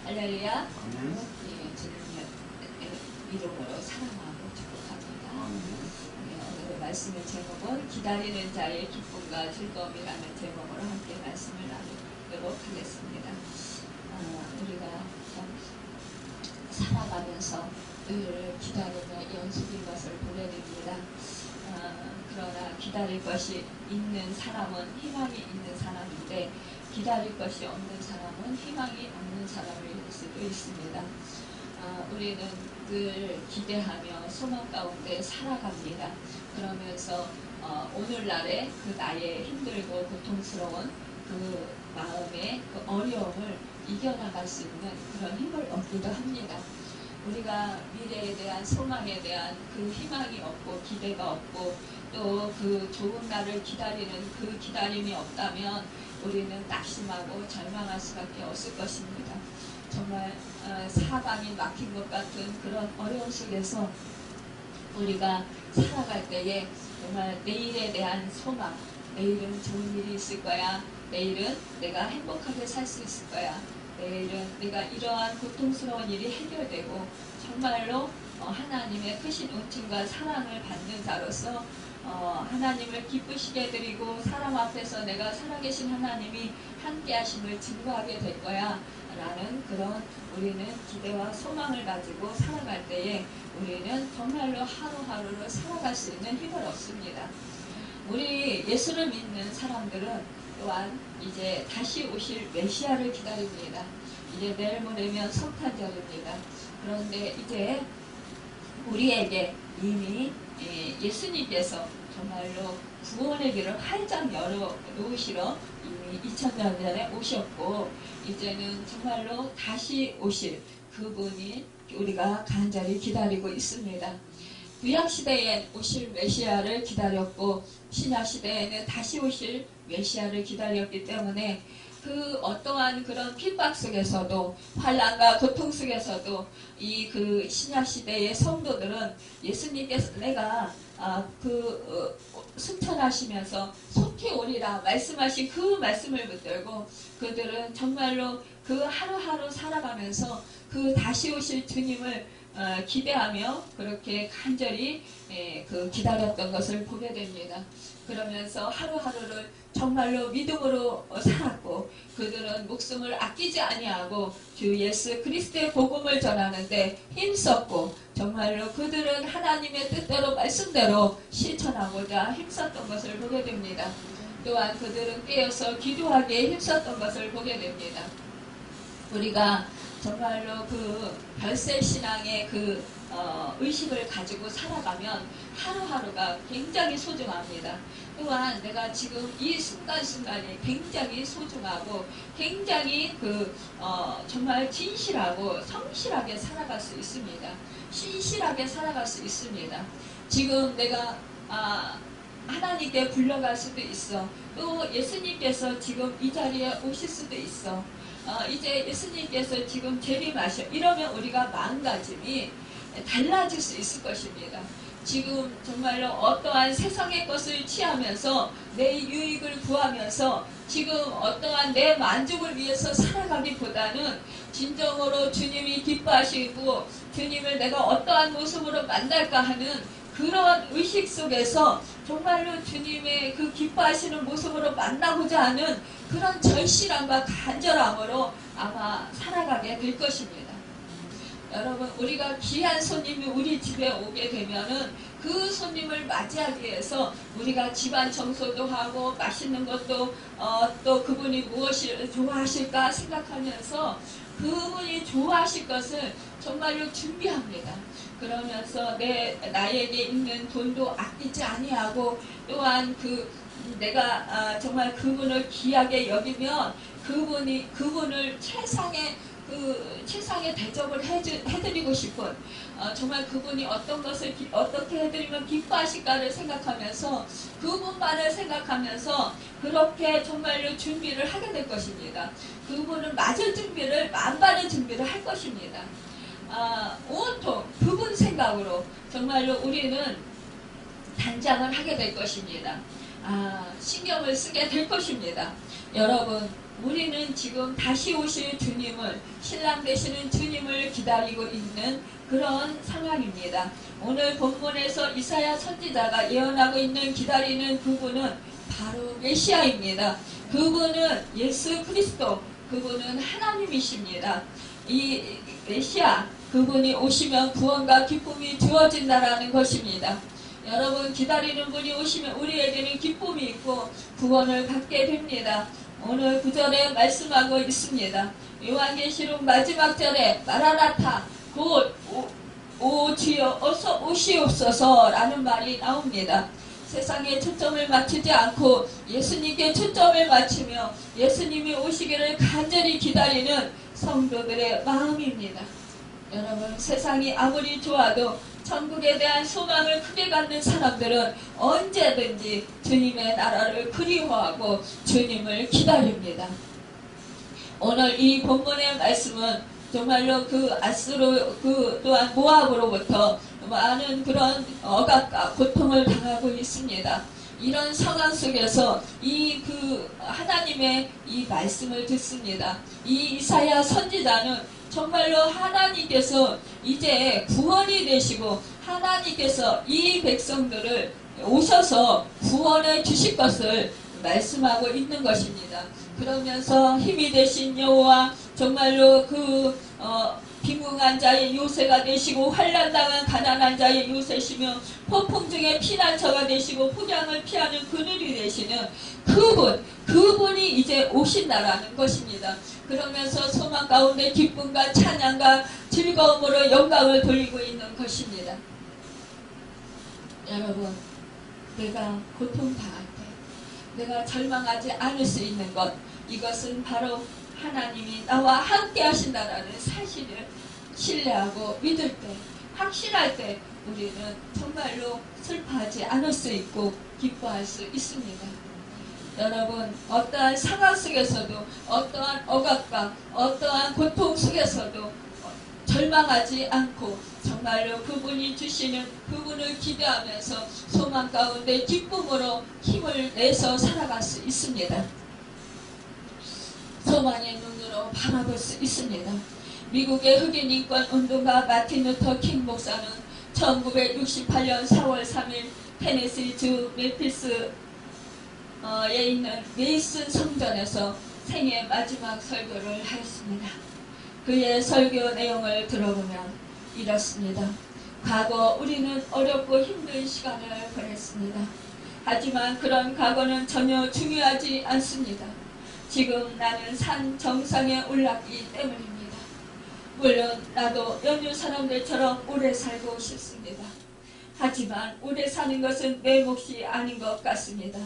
할렐루야. 예, 주님의 이름으로 사랑하고 축복합니다. 예, 오늘 말씀의 제목은 기다리는 자의 기쁨과 즐거움이라는 제목으로 함께 말씀을 나누도록 하겠습니다. 우리가 살아가면서 늘 기다림의 연속인 것을 보게 됩니다. 그러나 기다릴 것이 있는 사람은 희망이 있는 사람인데 기다릴 것이 없는 사람은 희망이 없는 사람일 수도 있습니다. 우리는 늘 기대하며 소망 가운데 살아갑니다. 그러면서 오늘날의 그 나의 힘들고 고통스러운 그 마음의 그 어려움을 이겨나갈 수 있는 그런 힘을 얻기도 합니다. 우리가 미래에 대한 소망에 대한 그 희망이 없고 기대가 없고 또 그 좋은 날을 기다리는 그 기다림이 없다면 우리는 낙심하고 절망할 수밖에 없을 것입니다. 정말 사방이 막힌 것 같은 그런 어려움 속에서 우리가 살아갈 때에 정말 내일에 대한 소망, 내일은 좋은 일이 있을 거야, 내일은 내가 행복하게 살 수 있을 거야, 내일은 내가 이러한 고통스러운 일이 해결되고 정말로 하나님의 크신 은총과 사랑을 받는 자로서 하나님을 기쁘시게 해드리고 사람 앞에서 내가 살아계신 하나님이 함께 하심을 증거하게 될 거야 라는 그런 우리는 기대와 소망을 가지고 살아갈 때에 우리는 정말로 하루하루를 살아갈 수 있는 힘을 얻습니다. 우리 예수를 믿는 사람들은 또한 이제 다시 오실 메시아를 기다립니다. 이제 내일 모레면 성탄절입니다. 그런데 이제 우리에게 이미 예수님께서 정말로 구원의 길을 활짝 열어 놓으시러 이미 2000년 전에 오셨고 이제는 정말로 다시 오실 그분이 우리가 간절히 기다리고 있습니다. 구약시대에 오실 메시아를 기다렸고 신약시대에는 다시 오실 메시아를 기다렸기 때문에 그 어떠한 그런 핍박 속에서도 환난과 고통 속에서도 이 그 신약시대의 성도들은 예수님께서 내가 승천하시면서 속히 오리라 말씀하신 그 말씀을 붙들고 그들은 정말로 그 하루하루 살아가면서 그 다시 오실 주님을 기대하며 그렇게 간절히 그 기다렸던 것을 보게 됩니다. 그러면서 하루하루를 정말로 믿음으로 살았고 그들은 목숨을 아끼지 아니하고 주 예수 그리스도의 복음을 전하는데 힘썼고 정말로 그들은 하나님의 뜻대로 말씀대로 실천하고자 힘썼던 것을 보게 됩니다. 또한 그들은 깨어서 기도하기에 힘썼던 것을 보게 됩니다. 우리가 정말로 그 별세신앙의 그 의식을 가지고 살아가면 하루하루가 굉장히 소중합니다. 또한 내가 지금 이 순간순간이 굉장히 소중하고 굉장히 정말 진실하고 성실하게 살아갈 수 있습니다. 신실하게 살아갈 수 있습니다. 지금 내가 하나님께 불러갈 수도 있어. 또 예수님께서 지금 이 자리에 오실 수도 있어. 이제 예수님께서 지금 재림하셔. 이러면 우리가 마음가짐이 달라질 수 있을 것입니다. 지금 정말로 어떠한 세상의 것을 취하면서 내 유익을 구하면서 지금 어떠한 내 만족을 위해서 살아가기보다는 진정으로 주님이 기뻐하시고 주님을 내가 어떠한 모습으로 만날까 하는 그런 의식 속에서 정말로 주님의 그 기뻐하시는 모습으로 만나고자 하는 그런 절실함과 간절함으로 아마 살아가게 될 것입니다. 여러분 우리가 귀한 손님이 우리 집에 오게 되면은 그 손님을 맞이하기 위해서 우리가 집안 청소도 하고 맛있는 것도 또 그분이 무엇을 좋아하실까 생각하면서 그분이 좋아하실 것을 정말로 준비합니다. 그러면서 나에게 있는 돈도 아끼지 아니하고 또한 내가 정말 그분을 귀하게 여기면 그분을 최상의 대접을 해드리고 싶은 정말 그분이 어떤 것을 어떻게 해드리면 기뻐하실까를 생각하면서 그분만을 생각하면서 그렇게 정말로 준비를 하게 될 것입니다. 그분은 맞을 준비를 만반의 준비를 할 것입니다. 온통 그분 생각으로 정말로 우리는 단장을 하게 될 것입니다. 신경을 쓰게 될 것입니다. 여러분 우리는 지금 다시 오실 주님을, 신랑 되시는 주님을 기다리고 있는 그런 상황입니다. 오늘 본문에서 이사야 선지자가 예언하고 있는 기다리는 그분은 바로 메시아입니다. 그분은 예수 그리스도, 그분은 하나님이십니다. 이 메시아, 그분이 오시면 구원과 기쁨이 주어진다라는 것입니다. 여러분, 기다리는 분이 오시면 우리에게는 기쁨이 있고 구원을 받게 됩니다. 오늘 9절에 말씀하고 있습니다. 요한계시록 마지막 절에 마라나타, 곧 오 주여 어서 오시옵소서 라는 말이 나옵니다. 세상에 초점을 맞추지 않고 예수님께 초점을 맞추며 예수님이 오시기를 간절히 기다리는 성도들의 마음입니다. 여러분, 세상이 아무리 좋아도 천국에 대한 소망을 크게 갖는 사람들은 언제든지 주님의 나라를 그리워하고 주님을 기다립니다. 오늘 이 본문의 말씀은 정말로 그 아스로, 또한 모압으로부터 많은 그런 억압과 고통을 당하고 있습니다. 이런 상황 속에서 하나님의 이 말씀을 듣습니다. 이 이사야 선지자는 정말로 하나님께서 이제 구원이 되시고 하나님께서 이 백성들을 오셔서 구원해 주실 것을 말씀하고 있는 것입니다. 그러면서 힘이 되신 여호와, 정말로 빈궁한 자의 요새가 되시고 환난당한 가난한 자의 요새시며 폭풍 중에 피난처가 되시고 폭양을 피하는 그늘이 되시는 그분이 이제 오신다라는 것입니다. 그러면서 소망 가운데 기쁨과 찬양과 즐거움으로 영광을 돌리고 있는 것입니다. 여러분, 내가 고통당할 때, 내가 절망하지 않을 수 있는 것, 이것은 바로 하나님이 나와 함께 하신다라는 사실을 신뢰하고 믿을 때, 확신할 때 우리는 정말로 슬퍼하지 않을 수 있고 기뻐할 수 있습니다. 여러분, 어떠한 상황 속에서도, 어떠한 억압과 어떠한 고통 속에서도 절망하지 않고 정말로 그분이 주시는 그분을 기대하면서 소망 가운데 기쁨으로 힘을 내서 살아갈 수 있습니다. 소망의 눈으로 바라볼 수 있습니다. 미국의 흑인 인권 운동가 마틴 루터 킹 목사는 1968년 4월 3일 테네시주 멤피스에 있는 메이슨 성전에서 생애 마지막 설교를 하였습니다. 그의 설교 내용을 들어보면 이렇습니다. 과거 우리는 어렵고 힘든 시간을 보냈습니다. 하지만 그런 과거는 전혀 중요하지 않습니다. 지금 나는 산 정상에 올랐기 때문입니다. 물론 나도 연유 사람들처럼 오래 살고 싶습니다. 하지만 오래 사는 것은 내 몫이 아닌 것 같습니다.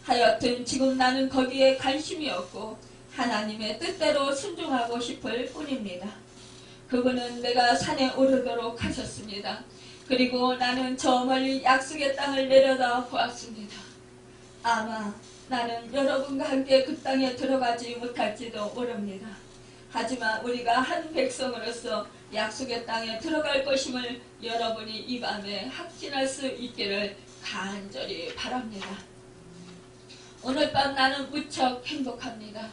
하여튼 지금 나는 거기에 관심이 없고 하나님의 뜻대로 순종하고 싶을 뿐입니다. 그분은 내가 산에 오르도록 하셨습니다. 그리고 나는 저 멀리 약속의 땅을 내려다 보았습니다. 아마 나는 여러분과 함께 그 땅에 들어가지 못할지도 모릅니다. 하지만 우리가 한 백성으로서 약속의 땅에 들어갈 것임을 여러분이 이 밤에 확신할 수 있기를 간절히 바랍니다. 오늘 밤 나는 무척 행복합니다.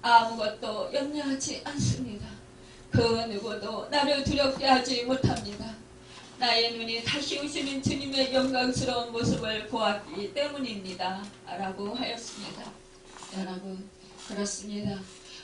아무것도 염려하지 않습니다. 그 누구도 나를 두렵게 하지 못합니다. 나의 눈이 다시 오시는 주님의 영광스러운 모습을 보았기 때문입니다. 라고 하였습니다. 여러분, 그렇습니다.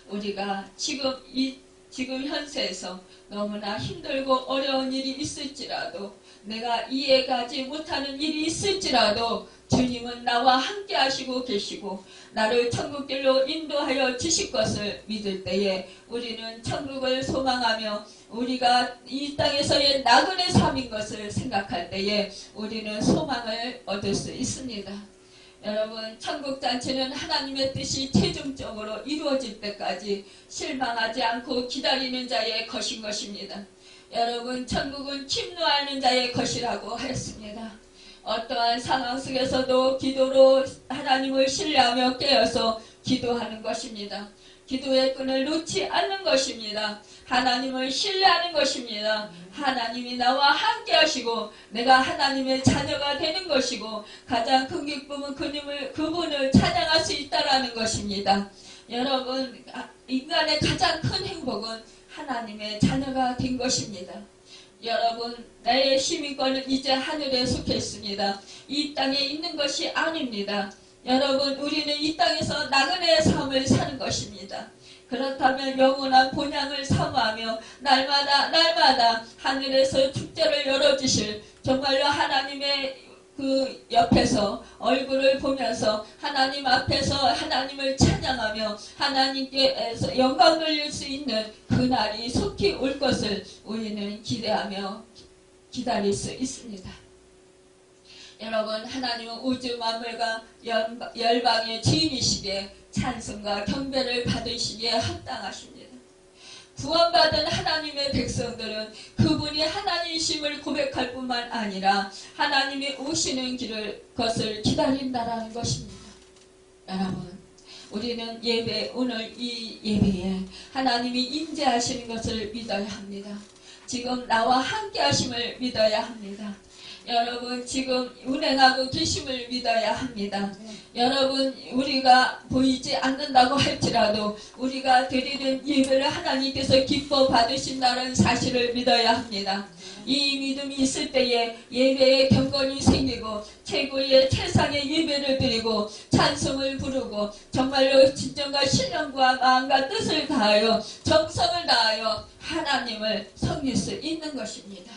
우리가 지금 현세에서 너무나 힘들고 어려운 일이 있을지라도, 내가 이해가지 못하는 일이 있을지라도 주님은 나와 함께 하시고 계시고 나를 천국길로 인도하여 주실 것을 믿을 때에 우리는 천국을 소망하며 우리가 이 땅에서의 나그네 삶인 것을 생각할 때에 우리는 소망을 얻을 수 있습니다. 여러분, 천국잔치는 하나님의 뜻이 최종적으로 이루어질 때까지 실망하지 않고 기다리는 자의 것인 것입니다. 여러분, 천국은 침노하는 자의 것이라고 하였습니다. 어떠한 상황 속에서도 기도로 하나님을 신뢰하며 깨어서 기도하는 것입니다. 기도의 끈을 놓지 않는 것입니다. 하나님을 신뢰하는 것입니다. 하나님이 나와 함께 하시고 내가 하나님의 자녀가 되는 것이고 가장 큰 기쁨은 그분을 찬양할 수 있다라는 것입니다. 여러분, 인간의 가장 큰 행복은 하나님의 자녀가 된 것입니다. 여러분, 나의 시민권은 이제 하늘에 속했습니다. 이 땅에 있는 것이 아닙니다. 여러분, 우리는 이 땅에서 나그네의 삶을 사는 것입니다. 그렇다면 영원한 본향을 사모하며 날마다 하늘에서 축제를 열어주실 정말로 하나님의 그 옆에서 얼굴을 보면서 하나님 앞에서 하나님을 찬양하며 하나님께서 영광 돌릴 수 있는 그날이 속히 올 것을 우리는 기대하며 기다릴 수 있습니다. 여러분, 하나님은 우주 만물과 열방의 주인이시기에 찬송과 경배를 받으시기에 합당하십니다. 구원받은 하나님의 백성들은 그분이 하나님이심을 고백할 뿐만 아니라 하나님이 오시는 것을 기다린다라는 것입니다. 여러분, 우리는 오늘 이 예배에 하나님이 임재하시는 것을 믿어야 합니다. 지금 나와 함께 하심을 믿어야 합니다. 여러분, 지금 운행하고 계심을 믿어야 합니다. 여러분, 우리가 보이지 않는다고 할지라도 우리가 드리는 예배를 하나님께서 기뻐 받으신다는 사실을 믿어야 합니다. 이 믿음이 있을 때에 예배에 경건이 생기고 최상의 예배를 드리고 찬송을 부르고 정말로 진정과 신령과 마음과 뜻을 다하여 정성을 다하여 하나님을 섬길 수 있는 것입니다.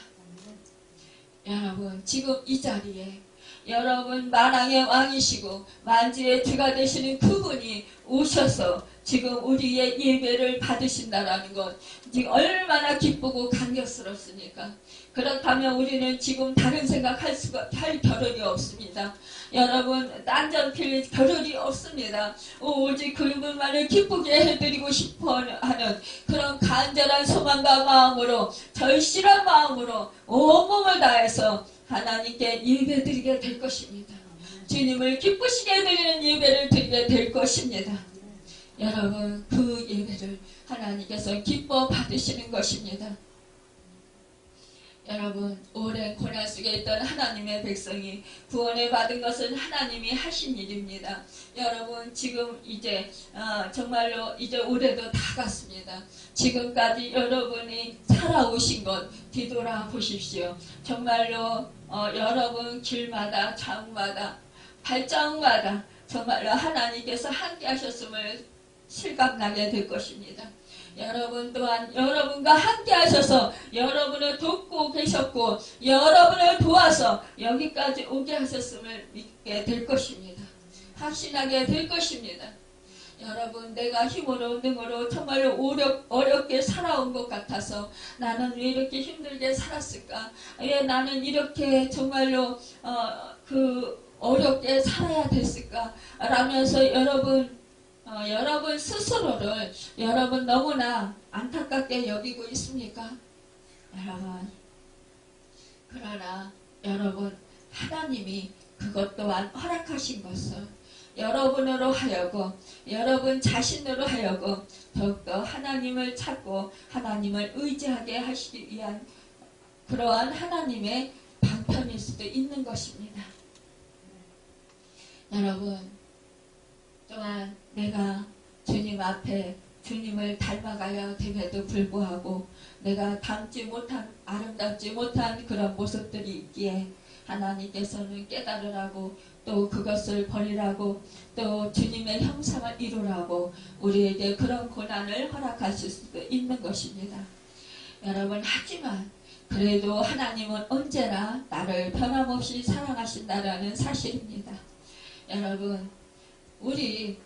여러분, 지금 이 자리에 여러분 만왕의 왕이시고 만주의 주가 되시는 그분이 오셔서 지금 우리의 예배를 받으신다라는 것, 지금 얼마나 기쁘고 감격스럽습니까? 그렇다면 우리는 지금 다른 생각할 겨를이 없습니다. 여러분, 딴전 필 겨를이 없습니다. 오직 그분만을 기쁘게 해드리고 싶어하는 그런 간절한 소망과 마음으로, 절실한 마음으로 온몸을 다해서 하나님께 예배드리게 될 것입니다. 주님을 기쁘시게 드리는 예배를 드리게 될 것입니다. 여러분, 그 예배를 하나님께서 기뻐 받으시는 것입니다. 여러분, 오랜 고난 속에 있던 하나님의 백성이 구원을 받은 것은 하나님이 하신 일입니다. 여러분, 지금 이제 정말로 이제 올해도 다 갔습니다. 지금까지 여러분이 살아오신 것 뒤돌아보십시오. 정말로 여러분 길마다 장마다 발자국마다 정말로 하나님께서 함께 하셨음을 실감나게 될 것입니다. 여러분 또한 여러분과 함께 하셔서 여러분을 돕고 계셨고 여러분을 도와서 여기까지 오게 하셨음을 믿게 될 것입니다. 확신하게 될 것입니다. 여러분, 내가 힘으로 능으로 정말로 어렵게 살아온 것 같아서 나는 왜 이렇게 힘들게 살았을까? 왜 나는 이렇게 정말로 어렵게 살아야 됐을까? 라면서 여러분 스스로를 여러분 너무나 안타깝게 여기고 있습니까? 여러분, 그러나 여러분, 하나님이 그것 또한 허락하신 것은 여러분으로 하여금 여러분 자신으로 하여금 더욱더 하나님을 찾고 하나님을 의지하게 하시기 위한 그러한 하나님의 방편일 수도 있는 것입니다. 여러분, 또한 내가 주님 앞에 주님을 닮아가야 됨에도 불구하고 내가 아름답지 못한 그런 모습들이 있기에 하나님께서는 깨달으라고 또 그것을 버리라고 또 주님의 형상을 이루라고 우리에게 그런 고난을 허락하실 수도 있는 것입니다. 여러분, 하지만 그래도 하나님은 언제나 나를 변함없이 사랑하신다라는 사실입니다. 여러분, 우리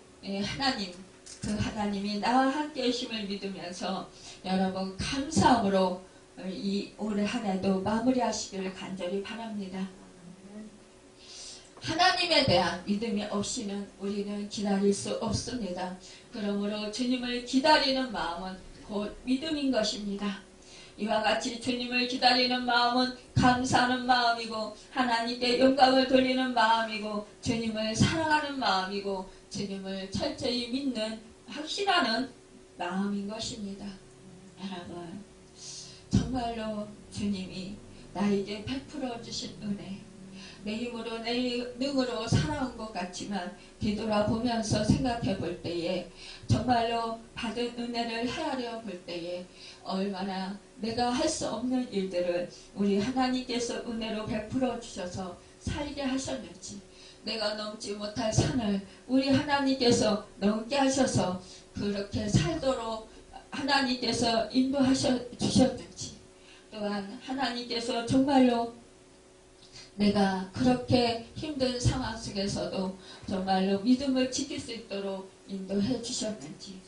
하나님, 그 하나님이 나와 함께 하심을 믿으면서 여러분 감사함으로 이 올해 한 해도 마무리하시기를 간절히 바랍니다. 하나님에 대한 믿음이 없이는 우리는 기다릴 수 없습니다. 그러므로 주님을 기다리는 마음은 곧 믿음인 것입니다. 이와 같이 주님을 기다리는 마음은 감사하는 마음이고 하나님께 영광을 돌리는 마음이고 주님을 사랑하는 마음이고 주님을 철저히 믿는 확신하는 마음인 것입니다. 여러분, 정말로 주님이 나에게 베풀어 주신 은혜, 내 힘으로 내 능으로 살아온 것 같지만 뒤돌아보면서 생각해 볼 때에 정말로 받은 은혜를 헤아려 볼 때에 얼마나 내가 할 수 없는 일들을 우리 하나님께서 은혜로 베풀어 주셔서 살게 하셨는지, 내가 넘지 못할 산을 우리 하나님께서 넘게 하셔서 그렇게 살도록 하나님께서 인도하셔 주셨는지, 또한 하나님께서 정말로 내가 그렇게 힘든 상황 속에서도 정말로 믿음을 지킬 수 있도록 인도해 주셨는지,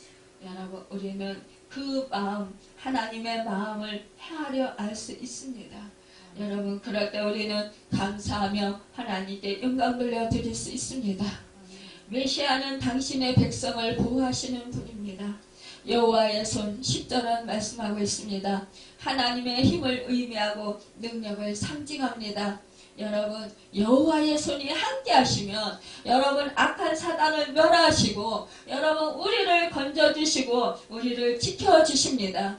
여러분 우리는 그 마음, 하나님의 마음을 헤아려 알 수 있습니다. 여러분 그럴 때 우리는 감사하며 하나님께 영광 돌려드릴 수 있습니다. 메시아는 당신의 백성을 보호하시는 분입니다. 여호와의 손 10절은 말씀하고 있습니다. 하나님의 힘을 의미하고 능력을 상징합니다. 여러분 여호와의 손이 함께 하시면 여러분 악한 사단을 멸하시고 여러분 우리를 건져주시고 우리를 지켜주십니다.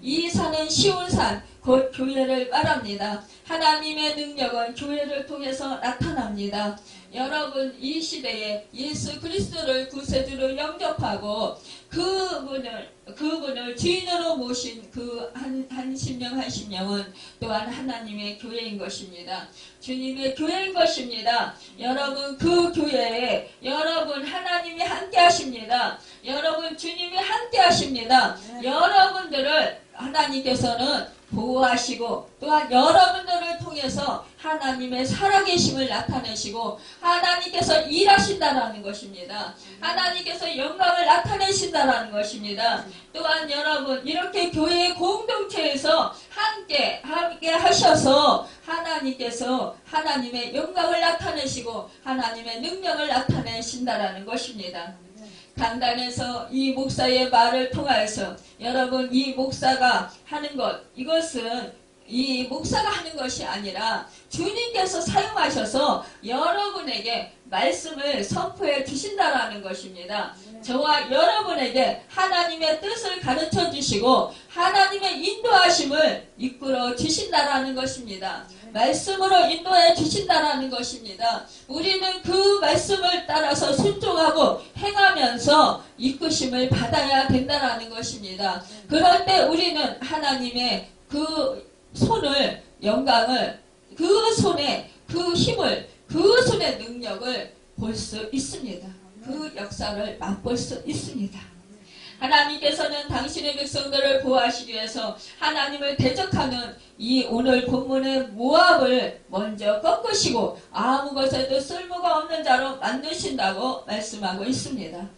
이 산은 쉬운 산, 곧 교회를 말합니다. 하나님의 능력은 교회를 통해서 나타납니다. 여러분 이 시대에 예수 그리스도를 구세주로 영접하고 그분을 주인으로 모신 그 한 심령은 또한 하나님의 교회인 것입니다. 주님의 교회인 것입니다. 여러분 그 교회에 여러분 하나님이 함께 하십니다. 여러분 주님이 함께 하십니다. 여러분들을 하나님께서는 보호하시고 또한 여러분들을 통해서 하나님의 살아계심을 나타내시고 하나님께서 일하신다라는 것입니다. 하나님께서 영광을 나타내신다라는 것입니다. 또한 여러분 이렇게 교회의 공동체에서 함께 하셔서 하나님께서 하나님의 영광을 나타내시고 하나님의 능력을 나타내신다라는 것입니다. 강단에서 이 목사의 말을 통하여서 여러분 이 목사가 하는 것, 이것은 이 목사가 하는 것이 아니라 주님께서 사용하셔서 여러분에게 말씀을 선포해 주신다라는 것입니다. 저와 여러분에게 하나님의 뜻을 가르쳐 주시고 하나님의 인도하심을 이끌어 주신다라는 것입니다. 말씀으로 인도해 주신다라는 것입니다. 우리는 그 말씀을 따라서 순종하고 행하면서 이끄심을 받아야 된다는 것입니다. 그럴 때 우리는 하나님의 그 손을, 영광을, 그 손에 그 힘을, 그 손의 능력을 볼 수 있습니다. 그 역사를 맛볼 수 있습니다. 하나님께서는 당신의 백성들을 보호하시기 위해서 하나님을 대적하는 이 오늘 본문의 모압을 먼저 꺾으시고 아무 것에도 쓸모가 없는 자로 만드신다고 말씀하고 있습니다.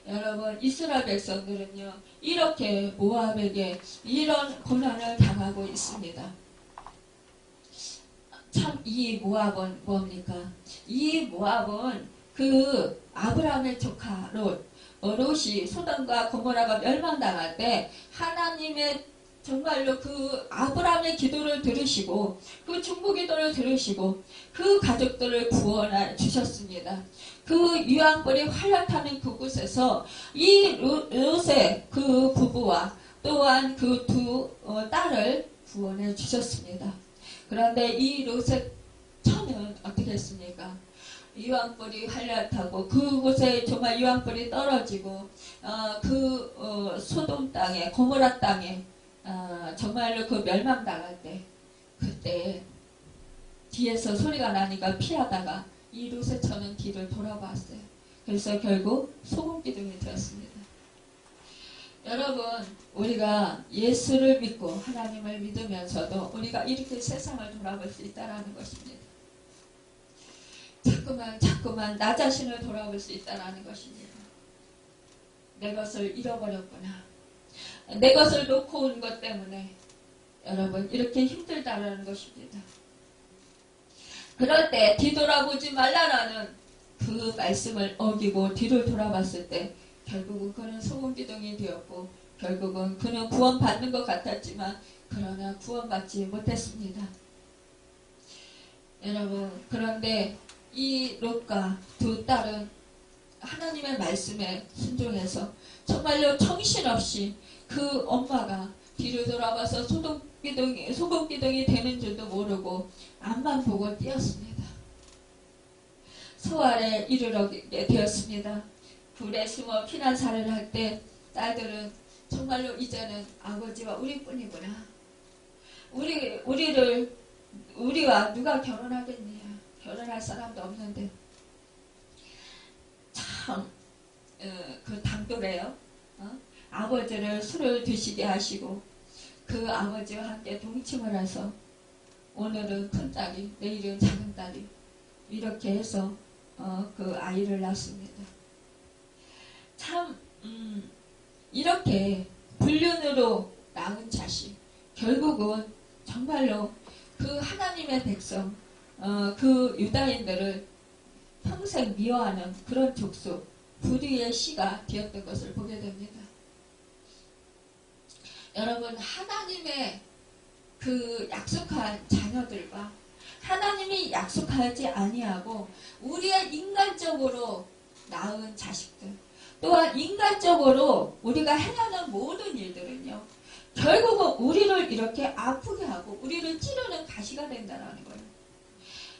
여러분 이스라엘 백성들은요 이렇게 모압에게 이런 고난을 당하고 있습니다. 참 이 모압은 뭡니까? 이 모압은 그 아브라함의 조카 롯이 소돔과 고모라가 멸망당할 때 하나님의 정말로 그 아브라함의 기도를 들으시고 그 중보 기도를 들으시고 그 가족들을 구원해 주셨습니다. 그 유황불이 활락하는 그곳에서 이 롯의 그 부부와 또한 그 두 딸을 구원해 주셨습니다. 그런데 이 롯의 처는 어떻게 했습니까? 유황불이 활락하고 그곳에 정말 유황불이 떨어지고 소돔 땅에 고모라 땅에 정말로 그 멸망당할 때 그때 뒤에서 소리가 나니까 피하다가 이 롯의 처는 뒤를 돌아봤어요. 그래서 결국 소금기둥이 되었습니다. 여러분 우리가 예수를 믿고 하나님을 믿으면서도 우리가 이렇게 세상을 돌아볼 수 있다는 것입니다. 자꾸만 나 자신을 돌아볼 수 있다는 것입니다. 내 것을 잃어버렸구나. 내 것을 놓고 온 것 때문에 여러분 이렇게 힘들다라는 것입니다. 그럴 때 뒤돌아보지 말라라는 그 말씀을 어기고 뒤를 돌아봤을 때 결국은 그는 소금기둥이 되었고 결국은 그는 구원받는 것 같았지만 그러나 구원받지 못했습니다. 여러분 그런데 이 롯과 두 딸은 하나님의 말씀에 순종해서 정말로 정신없이 그 엄마가 뒤를 돌아봐서 소금기둥이 되는 줄도 모르고 앞만 보고 뛰었습니다. 소알에 이르게 되었습니다. 굴에 숨어 피난사를 할 때 딸들은 정말로 이제는 아버지와 우리뿐이구나. 우리와 누가 결혼하겠냐. 결혼할 사람도 없는데 참 그 당돌해요. 아버지를 술을 드시게 하시고 그 아버지와 함께 동침을 해서 오늘은 큰딸이 내일은 작은딸이 이렇게 해서 그 아이를 낳습니다. 참 이렇게 불륜으로 낳은 자식 결국은 정말로 그 하나님의 백성 그 유다인들을 평생 미워하는 그런 족속 불의의 씨가 되었던 것을 보게 됩니다. 여러분 하나님의 그 약속한 자녀들과 하나님이 약속하지 아니하고 우리의 인간적으로 낳은 자식들 또한 인간적으로 우리가 행하는 모든 일들은요 결국은 우리를 이렇게 아프게 하고 우리를 찌르는 가시가 된다는 거예요.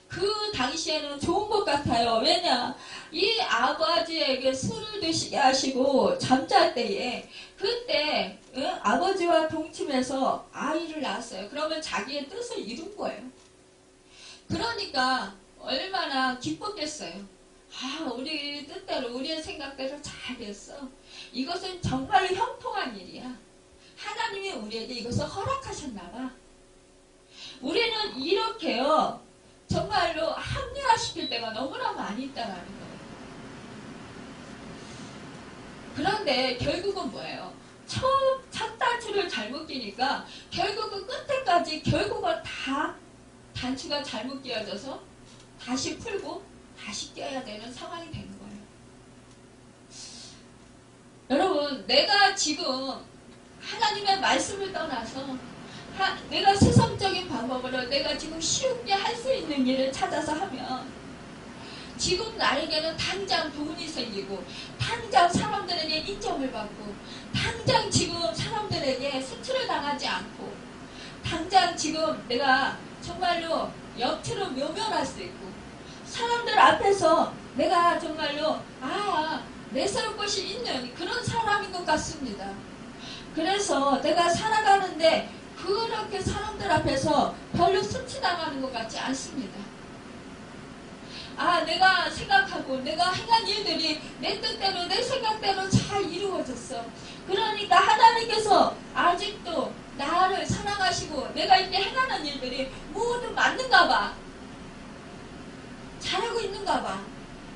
그 당시에는 좋은 것 같아요. 왜냐? 이 아버지에게 술을 드시게 하시고 잠잘 때에 그때 아버지와 동침해서 아이를 낳았어요. 그러면 자기의 뜻을 이룬 거예요. 그러니까 얼마나 기뻤겠어요. 우리 뜻대로 우리의 생각대로 잘 됐어. 이것은 정말로 형통한 일이야. 하나님이 우리에게 이것을 허락하셨나 봐. 우리는 이렇게요. 정말로 합리화시킬 때가 너무나 많이 있다는 거예요. 그런데 결국은 뭐예요? 처음 첫 단추를 잘못 끼니까 결국은 끝에까지 결국은 다 단추가 잘못 끼어져서 다시 풀고 다시 껴야 되는 상황이 되는 거예요. 여러분 내가 지금 하나님의 말씀을 떠나서 내가 세상적인 방법으로 내가 지금 쉽게 할 수 있는 일을 찾아서 하면 지금 나에게는 당장 돈이 생기고 당장 사람들에게 인정을 받고 당장 지금 사람들에게 수치를 당하지 않고 당장 지금 내가 정말로 옆으로 묘면할 수 있고 사람들 앞에서 내가 정말로 내세울 것이 있는 그런 사람인 것 같습니다. 그래서 내가 살아가는데 그렇게 사람들 앞에서 별로 수치당하는 것 같지 않습니다. 내가 생각하고 내가 행한 일들이 내 뜻대로 내 생각대로 잘 이루어졌어. 그러니까 하나님께서 아직도 나를 사랑하시고 내가 이렇게 행하는 일들이 모두 맞는가 봐. 잘하고 있는가 봐.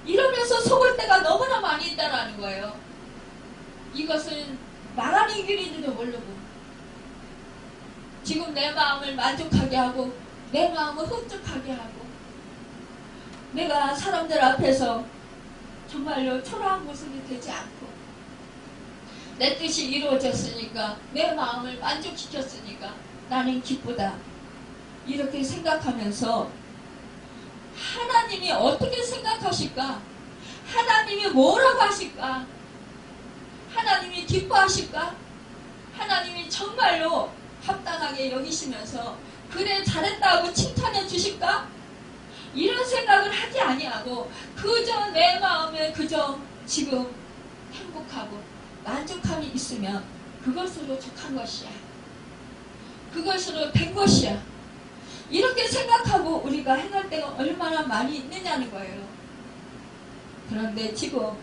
이러면서 속을 때가 너무나 많이 있다라는 거예요. 이것은 망하는 길인지도 모르고 지금 내 마음을 만족하게 하고 내 마음을 흡족하게 하고 내가 사람들 앞에서 정말로 초라한 모습이 되지 않고 내 뜻이 이루어졌으니까 내 마음을 만족시켰으니까 나는 기쁘다 이렇게 생각하면서 하나님이 어떻게 생각하실까? 하나님이 뭐라고 하실까? 하나님이 기뻐하실까? 하나님이 정말로 합당하게 여기시면서 그래 잘했다고 칭찬해 주실까? 이런 생각을 하지 아니하고 그저 내 마음에 그저 지금 행복하고 만족함이 있으면 그것으로 족한 것이야. 그것으로 된 것이야. 이렇게 생각하고 우리가 행할 때가 얼마나 많이 있느냐는 거예요. 그런데 지금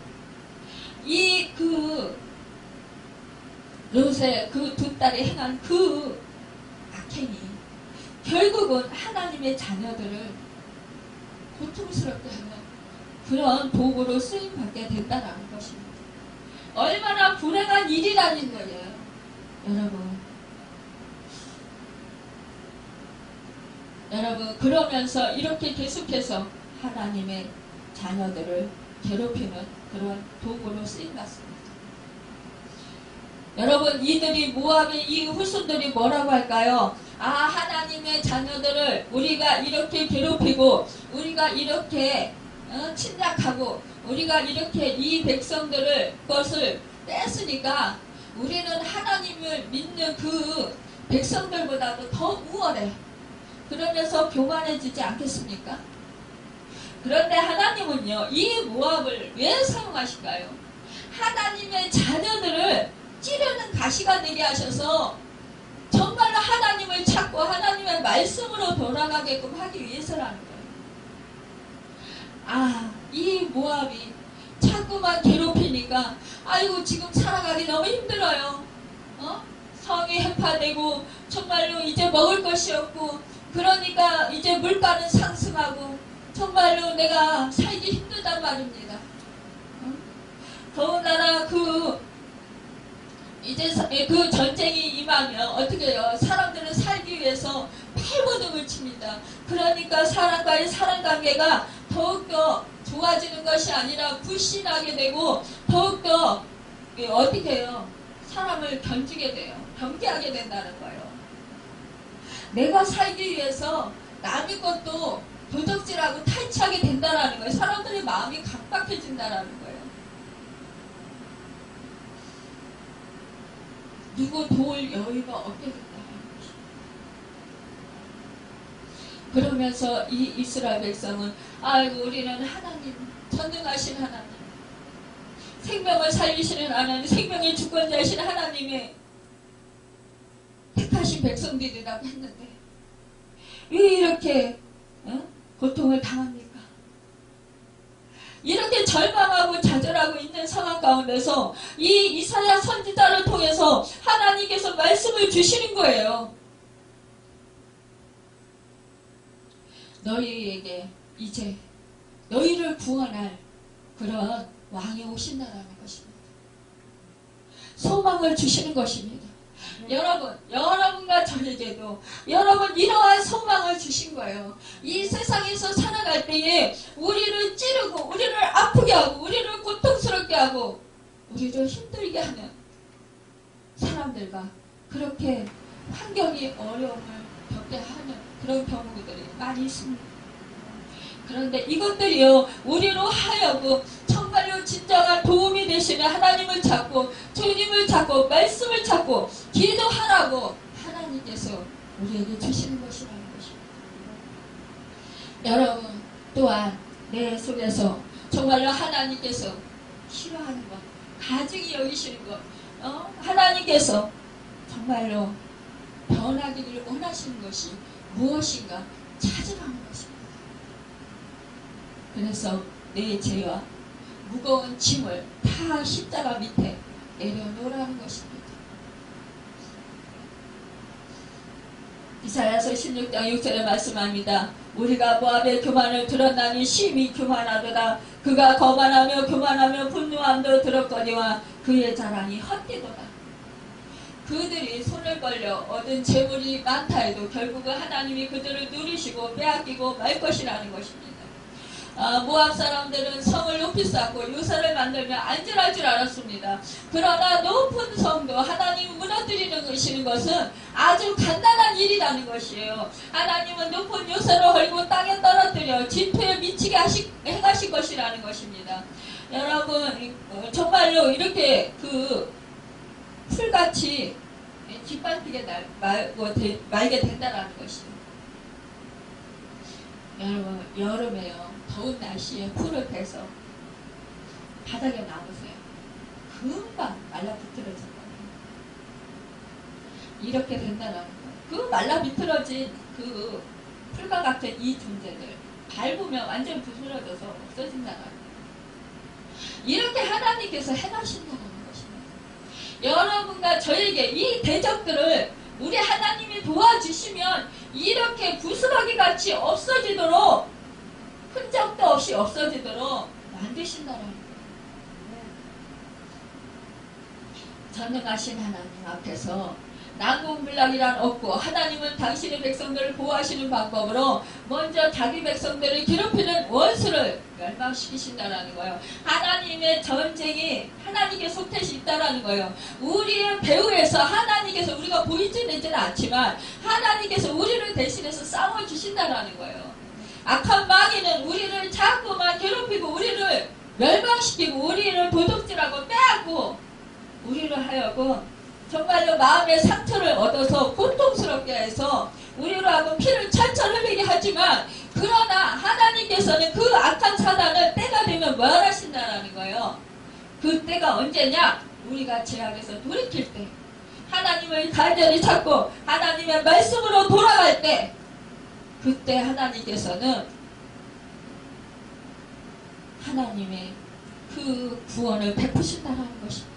롯의 그 두 딸이 행한 그 악행이 결국은 하나님의 자녀들을 고통스럽게 하는 그런 도구로 쓰임받게 된다는 것입니다. 얼마나 불행한 일이라는 거예요. 여러분 그러면서 이렇게 계속해서 하나님의 자녀들을 괴롭히는 그런 도구로 쓰임받습니다. 여러분 이들이 모압의 이 후손들이 뭐라고 할까요? 하나님의 자녀들을 우리가 이렇게 괴롭히고 우리가 이렇게 침략하고 우리가 이렇게 이 백성들을 것을 뺐으니까 우리는 하나님을 믿는 그 백성들보다도 더 우월해. 그러면서 교만해지지 않겠습니까? 그런데 하나님은요, 이 모압을 왜 사용하실까요? 하나님의 자녀들을 찌르는 가시가 되게 하셔서 정말로 하나님을 찾고 하나님의 말씀으로 돌아가게끔 하기 위해서라는 거예요. 이 모압이 자꾸만 괴롭히니까 아이고 지금 살아가기 너무 힘들어요. 성이 해파되고 정말로 이제 먹을 것이 없고 그러니까 이제 물가는 상승하고 정말로 내가 살기 힘들단 말입니다. 더군다나 이제 그 전쟁이 임하면 어떻게 해요? 사람들은 살기 위해서 팔보등을 칩니다. 그러니까 사람과의 사람 관계가 더욱더 좋아지는 것이 아니라 불신하게 되고 더욱더 어떻게 해요? 사람을 견지게 돼요. 경계하게 된다는 거예요. 내가 살기 위해서 남의 것도 도적질하고 탈취하게 된다는 거예요. 사람들의 마음이 각박해진다는 거예요. 누구 도울 여유가 없게 된다는 것입니다. 그러면서 이 이스라엘 백성은 아이고 우리는 하나님, 전능하신 하나님, 생명을 살리시는 하나님, 생명의 주권자이신 하나님의 택하신 백성들이라고 했는데 왜 이렇게 고통을 당합니까? 이렇게 절망하고 좌절하고 있는 상황 가운데서 이 이사야 선지자를 통해서 하나님께서 말씀을 주시는 거예요. 너희에게 이제 너희를 구원할 그런 왕이 오신다라는 것입니다. 소망을 주시는 것입니다. 여러분과 저에게도 여러분 이러한 소망을 주신 거예요. 이 세상에서 살아갈 때에 우리를 찌르고 우리를 아프게 하고 우리를 고통스럽게 하고 우리를 힘들게 하는 사람들과 그렇게 환경이 어려움을 겪게 하는 그런 경우들이 많이 있습니다. 그런데 이것들이요 우리로 하여금 정말로 진정한 도움이 되시는 하나님을 찾고 주님을 찾고 말씀을 찾고 기도하라고 하나님께서 우리에게 주시는 것이라는 것입니다. 여러분 또한 내 속에서 정말로 하나님께서 싫어하는 것, 가증히 여기시는 것, 하나님께서 정말로 변하기를 원하시는 것이 무엇인가 찾으라는 것입니다. 그래서 내 죄와 무거운 짐을 다 십자가 밑에 내려놓으라는 것입니다. 이사야서 16장 6절에 말씀합니다. 우리가 모압의 교만을 들었나니 심히 교만하도다. 그가 거만하며 교만하며 분노함도 들었거니와 그의 자랑이 헛되도다. 그들이 손을 벌려 얻은 재물이 많다 해도 결국은 하나님이 그들을 누리시고 빼앗기고 말 것이라는 것입니다. 모압 사람들은 성을 높이 쌓고 요새를 만들며 안전할 줄 알았습니다. 그러나 높은 성도 하나님이 무너뜨리는 것은 아주 간단한 일이라는 것이에요. 하나님은 높은 요새를 헐고 땅에 떨어뜨려 진토에 미치게 행하실 것이라는 것입니다. 여러분 정말로 이렇게 풀같이 짓밟히게 말게 된다는 것이에요. 여러분 여름에요 더운 날씨에 풀을 베서 바닥에 놔보세요. 금방 말라비틀어질 거예요. 이렇게 된다는 거예요. 그 말라비틀어진 그 풀과 같은 이 존재들 밟으면 완전 부스러져서 없어진다는 거예요. 이렇게 하나님께서 행하신다는 것입니다. 여러분과 저에게 이 대적들을 우리 하나님이 도와주시면 이렇게 부스러기 같이 없어지도록 흔적도 없이 없어지도록 만드신다는 거예요. 전능하신 하나님 앞에서 난공불락이란 없고 하나님은 당신의 백성들을 보호하시는 방법으로 먼저 자기 백성들을 괴롭히는 원수를 멸망시키신다는 거예요. 하나님의 전쟁이 하나님께 속죄시 있다라는 거예요. 우리의 배후에서 하나님께서 우리가 보이지는 않지만 하나님께서 우리를 대신해서 싸워주신다라는 거예요. 악한 마귀는 우리를 자꾸만 괴롭히고 우리를 멸망시키고 우리를 도둑질하고 빼앗고 우리를 하여금 정말로 마음의 상처를 얻어서 고통스럽게 해서 우리로 하여금 피를 철철 흘리게 하지만 그러나 하나님께서는 그 악한 사단을 때가 되면 멸하신다라는 거예요. 그 때가 언제냐? 우리가 죄악에서 돌이킬 때, 하나님을 간절히 찾고 하나님의 말씀으로 돌아갈 때, 그때 하나님께서는 하나님의 그 구원을 베푸신다는 것입니다.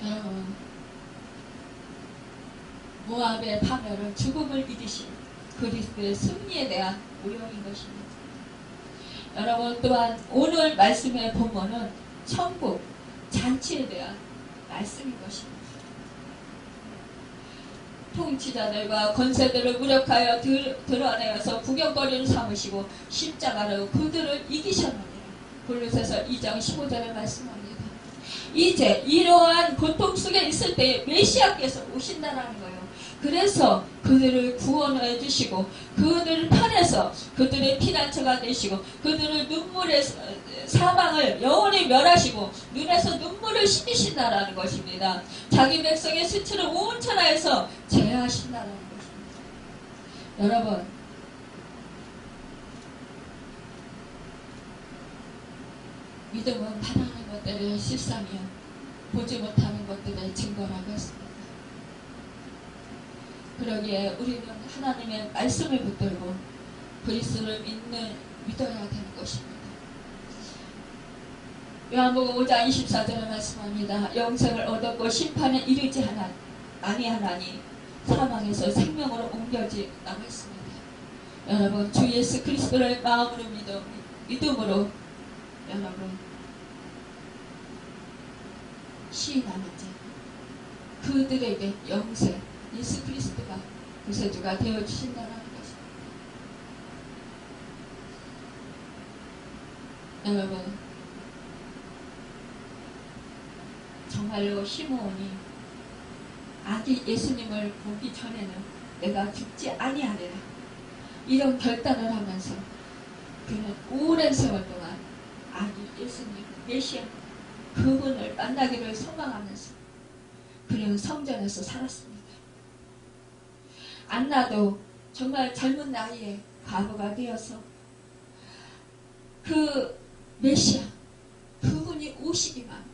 여러분, 모압의 파멸은 죽음을 이기신 그리스도의 승리에 대한 모형인 것입니다. 여러분, 또한 오늘 말씀의 본문은 천국 잔치에 대한 말씀인 것입니다. 통치자들과 권세들을 무력하여 드러내어서 구경거리를 삼으시고 십자가로 그들을 이기셨느니라. 골로새서 2장 15절에 말씀합니다. 이제 이러한 고통 속에 있을 때 메시아께서 오신다라는 거예요. 그래서 그들을 구원해 주시고 그들을 편해서 그들의 피난처가 되시고 그들을 눈물의 사망을 영원히 멸하시고 눈에서 눈물을 씻기신다라는 것입니다. 자기 백성의 수치를 온 천하에서 제하신다라는 것입니다. 여러분, 믿음은 바라는 것들을 실상이요 보지 못하는 것들의 증거라고 했습니다. 그러기에 우리는 하나님의 말씀을 붙들고 그리스도를 믿어야 되는 것입니다. 요한복음 5장 24절에 말씀합니다. 영생을 얻었고 심판에 이르지 아니하나니 사망에서 생명으로 옮겨지라고 했습니다. 여러분, 주 예수 그리스도를 마음으로 믿음으로 여러분 시인하는 자 그들에게 영생 예수 그리스도가 구세주가 되어주신다는 것입니다. 여러분, 정말로 시므온이 아기 예수님을 보기 전에는 내가 죽지 아니하리라 이런 결단을 하면서 그는 오랜 세월 동안 아기 예수님 메시아 그분을 만나기를 소망하면서 그는 성전에서 살았습니다. 안나도 정말 젊은 나이에 과부가 되어서 그 메시아 그분이 오시기만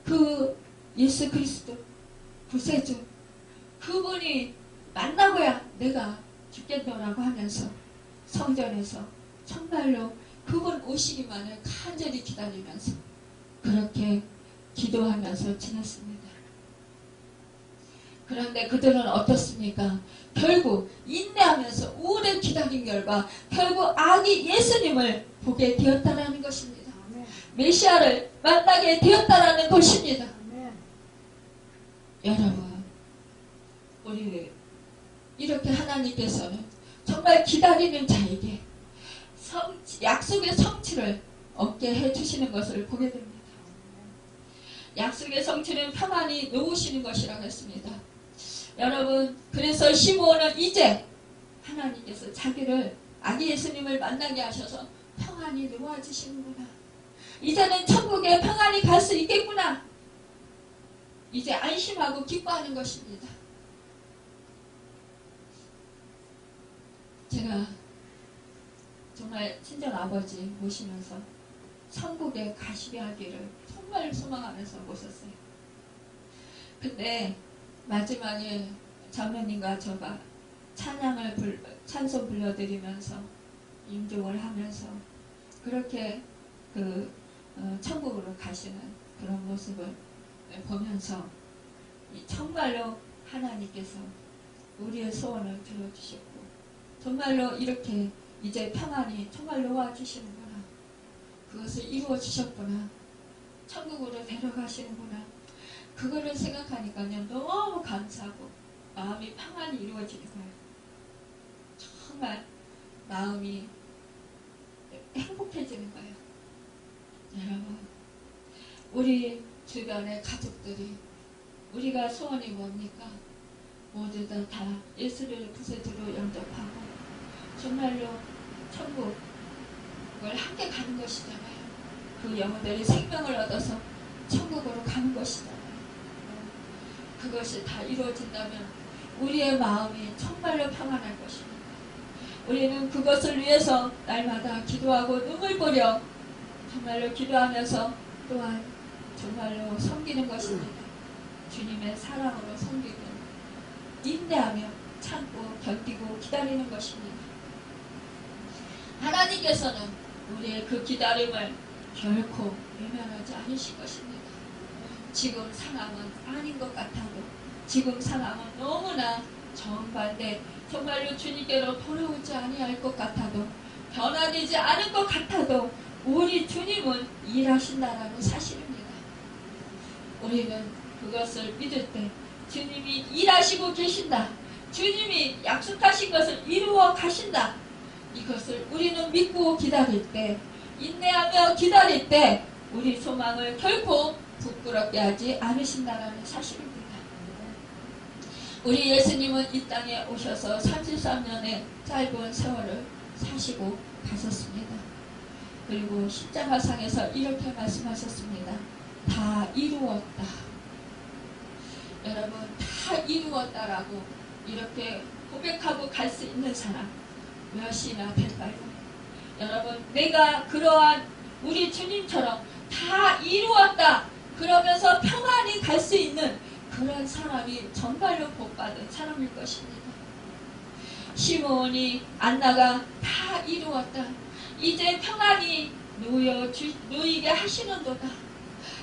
그 예수 그리스도 구세주 그분이 만나고야 내가 죽겠노라고 하면서 성전에서 정말로 그분 오시기만을 간절히 기다리면서 그렇게 기도하면서 지냈습니다. 그런데 그들은 어떻습니까? 결국 인내하면서 오래 기다린 결과 결국 아기 예수님을 보게 되었다라는 것입니다. 메시아를 만나게 되었다라는 것입니다. 여러분, 우리 이렇게 하나님께서는 정말 기다리는 자에게 약속의 성취를 얻게 해주시는 것을 보게 됩니다. 약속의 성취는 평안히 놓으시는 것이라고 했습니다. 여러분, 그래서 시므온은 이제 하나님께서 자기를 아기 예수님을 만나게 하셔서 평안히 놓아주시는구나. 이제는 천국에 평안히 갈 수 있겠구나. 이제 안심하고 기뻐하는 것입니다. 제가 정말 친정아버지 모시면서 천국에 가시게 하기를 정말 소망하면서 모셨어요. 근데 마지막에 자매님과 저가 찬송 불러드리면서 임종을 하면서 그렇게 천국으로 가시는 그런 모습을 보면서 정말로 하나님께서 우리의 소원을 들어주셨고 정말로 이렇게 이제 평안히 정말 놓아주시는구나. 그것을 이루어주셨구나. 천국으로 데려가시는구나. 그거를 생각하니까요 너무 감사하고 마음이 평안히 이루어지는 거예요. 정말 마음이 행복해지는 거예요. 여러분, 우리 주변의 가족들이 우리가 소원이 뭡니까? 모두 다 예수를 구세주로 영접하고 정말로 천국을 함께 가는 것이잖아요. 그 영혼들이 생명을 얻어서 천국으로 가는 것이잖아요. 그것이 다 이루어진다면 우리의 마음이 정말로 평안할 것입니다. 우리는 그것을 위해서 날마다 기도하고 눈물 뿌려 정말로 기도하면서 또한 정말로 섬기는 것입니다. 주님의 사랑으로 섬기고 인내하며 참고 견디고 기다리는 것입니다. 하나님께서는 우리의 그 기다림을 결코 외면하지 않으실 것입니다. 지금 상황은 아닌 것 같아도, 지금 상황은 너무나 정반대, 정말로 주님께로 돌아오지 아니할 것 같아도, 변화되지 않을 것 같아도 우리 주님은 일하신다라는 사실입니다. 우리는 그것을 믿을 때 주님이 일하시고 계신다, 주님이 약속하신 것을 이루어 가신다, 이것을 우리는 믿고 기다릴 때, 인내하며 기다릴 때 우리 소망을 결코 부끄럽게 하지 않으신다는 사실입니다. 우리 예수님은 이 땅에 오셔서 33년의 짧은 세월을 사시고 가셨습니다. 그리고 십자가상에서 이렇게 말씀하셨습니다. 다 이루었다. 여러분, 다 이루었다라고 이렇게 고백하고 갈 수 있는 사람 몇이나 될까요? 여러분, 내가 그러한 우리 주님처럼 다 이루었다 그러면서 평안히 갈 수 있는 그런 사람이 정말로 복받은 사람일 것입니다. 시므온이 안나가 다 이루었다, 이제 평안히 놓이게 하시는도다.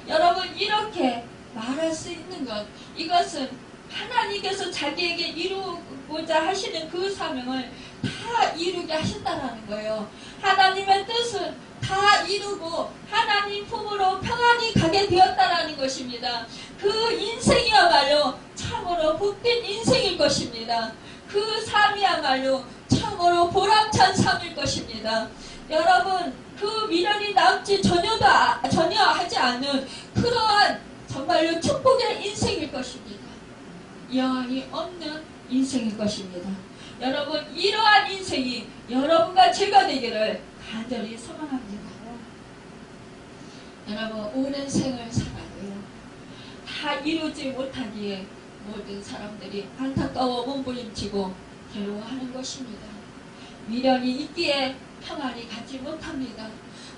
여러분, 이렇게 말할 수 있는 것, 이것은 하나님께서 자기에게 이루고자 하시는 그 사명을 다 이루게 하신다는 거예요. 하나님의 뜻은 다 이루고 하나님 품으로 평안히 가게 되었다라는 것입니다. 그 인생이야말로 참으로 복된 인생일 것입니다. 그 삶이야말로 참으로 보람찬 삶일 것입니다. 여러분, 그 미련이 남지 전혀 하지 않은 그러한 정말로 축복의 인생일 것입니다. 여한이 없는 인생일 것입니다. 여러분, 이러한 인생이 여러분과 제가 되기를 간절히 소망합니다. 여러분, 오랜 생을 살아도요, 다 이루지 못하기에 모든 사람들이 안타까워 몸부림치고 괴로워하는 것입니다. 미련이 있기에 평안히 가지 못합니다.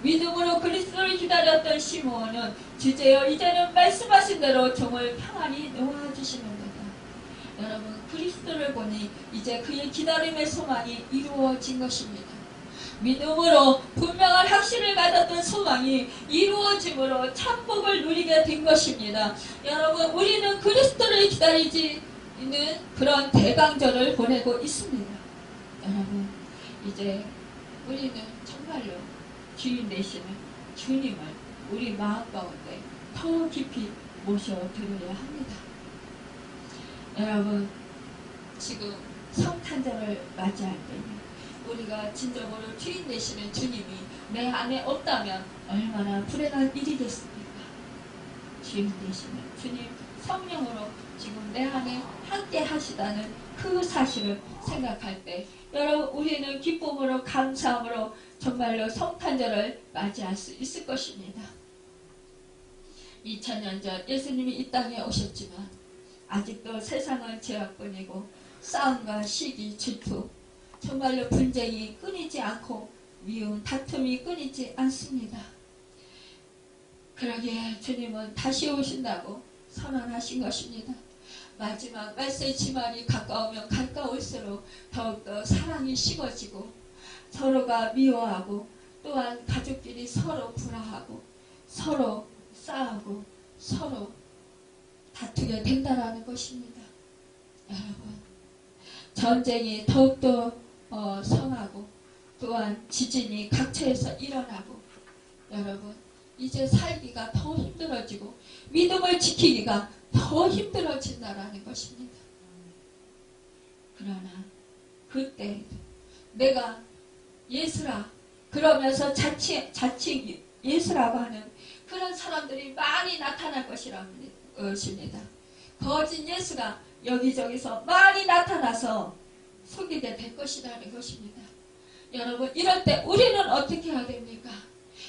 믿음으로 그리스도를 기다렸던 시므온은 주제여 이제는 말씀하신 대로 종을 평안히 놓아주시는 거다. 여러분, 그리스도를 보니 이제 그의 기다림의 소망이 이루어진 것입니다. 믿음으로 분명한 확신을 가졌던 소망이 이루어짐으로 참복을 누리게 된 것입니다. 여러분, 우리는 그리스도를 기다리는 그런 대강절을 보내고 있습니다. 여러분, 이제 우리는 정말로 주인 되시는 주님을 우리 마음 가운데 더 깊이 모셔드려야 합니다. 여러분, 지금 성탄절을 맞이할 때는 우리가 진정으로 주인 되시는 주님이 내 안에 없다면 얼마나 불행한 일이겠습니까? 주인 되시는 주님 성령으로 지금 내 안에 함께 하시다는 그 사실을 생각할 때 여러분, 우리는 기쁨으로 감사함으로 정말로 성탄절을 맞이할 수 있을 것입니다. 2000년 전 예수님이 이 땅에 오셨지만 아직도 세상은 죄악뿐이고 싸움과 시기, 질투, 정말로 분쟁이 끊이지 않고 미움, 다툼이 끊이지 않습니다. 그러기에 주님은 다시 오신다고 선언하신 것입니다. 마지막 말세의 지만이 가까우면 가까울수록 더욱더 사랑이 식어지고 서로가 미워하고 또한 가족끼리 서로 불화하고 서로 싸우고 서로 다투게 된다라는 것입니다. 여러분, 전쟁이 더욱더 성하고 또한 지진이 각처에서 일어나고 여러분, 이제 살기가 더 힘들어지고 믿음을 지키기가 더 힘들어진다라는 것입니다. 그러나 그때 내가 예수라 그러면서 자칭 예수라고 하는 그런 사람들이 많이 나타날 것입니다. 거짓 예수가 여기저기서 많이 나타나서 속이게 될 것이라는 것입니다. 여러분, 이럴 때 우리는 어떻게 해야 됩니까?